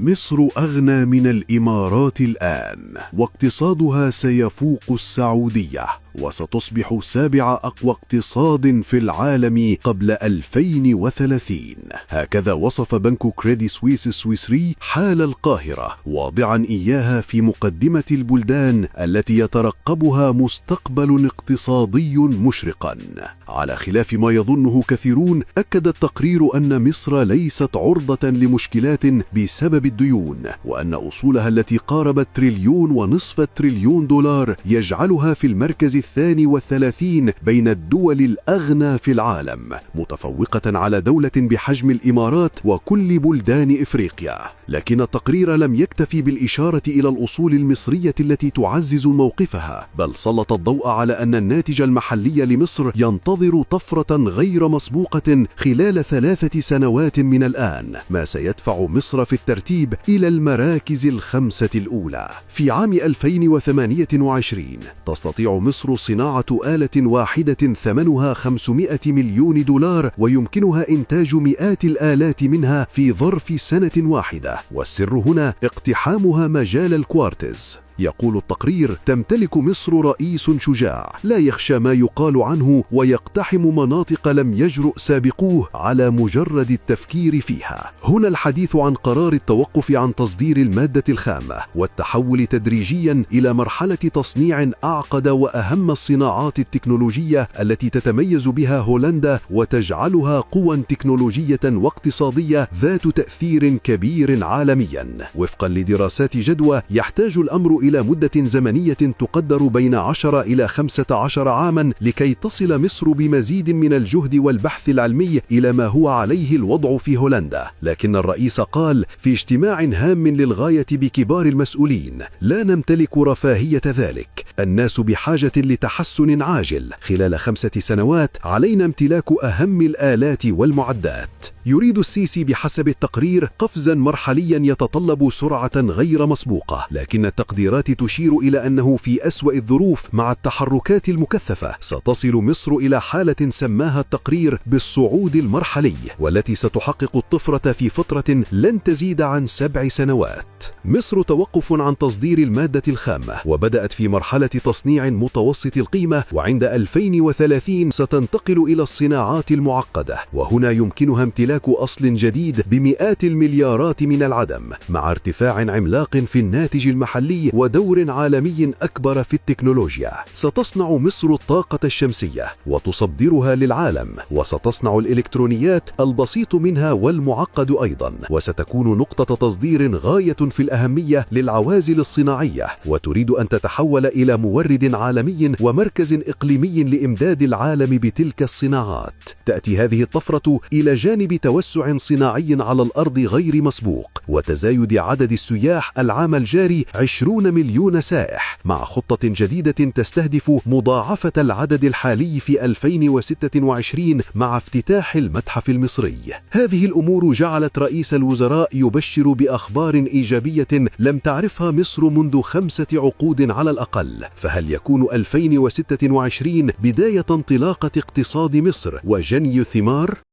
مصر أغنى من الإمارات الآن، واقتصادها سيفوق السعودية، وستصبح سابع أقوى اقتصاد في العالم قبل 2030. هكذا وصف بنك كريدي سويس السويسري حال القاهرة، واضعا إياها في مقدمة البلدان التي يترقبها مستقبل اقتصادي مشرقا. على خلاف ما يظنه كثيرون، أكد التقرير أن مصر ليست عرضة لمشكلات بسبب الديون، وأن أصولها التي قاربت 1.5 تريليون دولار يجعلها في المركز 32 بين الدول الأغنى في العالم، متفوقة على دولة بحجم الإمارات وكل بلدان إفريقيا. لكن التقرير لم يكتفي بالإشارة إلى الأصول المصرية التي تعزز موقفها، بل سلط الضوء على أن الناتج المحلي لمصر ينتظر طفرة غير مسبوقة خلال 3 سنوات من الآن، ما سيدفع مصر في الترتيب إلى المراكز ال5 الأولى. في عام 2028 تستطيع مصر صناعة آلة واحدة ثمنها 500 مليون دولار، ويمكنها إنتاج مئات الآلات منها في ظرف سنة واحدة، والسر هنا اقتحامها مجال الكوارتز. يقول التقرير: تمتلك مصر رئيس شجاع لا يخشى ما يقال عنه، ويقتحم مناطق لم يجرؤ سابقوه على مجرد التفكير فيها. هنا الحديث عن قرار التوقف عن تصدير المادة الخام، والتحول تدريجيا إلى مرحلة تصنيع أعقد وأهم الصناعات التكنولوجية التي تتميز بها هولندا، وتجعلها قوى تكنولوجية واقتصادية ذات تأثير كبير عالميا. وفقا لدراسات جدوى، يحتاج الأمر إلى مدة زمنية تقدر بين 10 إلى 15 عاما لكي تصل مصر بمزيد من الجهد والبحث العلمي إلى ما هو عليه الوضع في هولندا. لكن الرئيس قال في اجتماع هام للغاية بكبار المسؤولين: لا نمتلك رفاهية ذلك، الناس بحاجة لتحسن عاجل. خلال 5 سنوات علينا امتلاك أهم الآلات والمعدات. يريد السيسي بحسب التقرير قفزا مرحليا يتطلب سرعة غير مسبوقة، لكن التقديرات تشير إلى أنه في أسوأ الظروف مع التحركات المكثفة ستصل مصر إلى حالة سماها التقرير بالصعود المرحلي، والتي ستحقق الطفرة في فترة لن تزيد عن 7 سنوات. مصر توقف عن تصدير المادة الخام، وبدأت في مرحلة تصنيع متوسط القيمة، وعند 2030 ستنتقل إلى الصناعات المعقدة، وهنا يمكنها امتلاك أصل جديد بمئات المليارات من العدم، مع ارتفاع عملاق في الناتج المحلي ودور عالمي أكبر في التكنولوجيا. ستصنع مصر الطاقة الشمسية وتصدرها للعالم، وستصنع الإلكترونيات البسيط منها والمعقد أيضا، وستكون نقطة تصدير غاية في الأهمية للعوازل الصناعية، وتريد أن تتحول إلى مورد عالمي ومركز إقليمي لإمداد العالم بتلك الصناعات. تأتي هذه الطفرة إلى جانب توسع صناعي على الأرض غير مسبوق، وتزايد عدد السياح العام الجاري 20 مليون سائح، مع خطة جديدة تستهدف مضاعفة العدد الحالي في 2026 مع افتتاح المتحف المصري. هذه الأمور جعلت رئيس الوزراء يبشر بأخبار إيجابية لم تعرفها مصر منذ 5 عقود على الأقل. فهل يكون 2026 بداية انطلاقة اقتصاد مصر وجني ثمار؟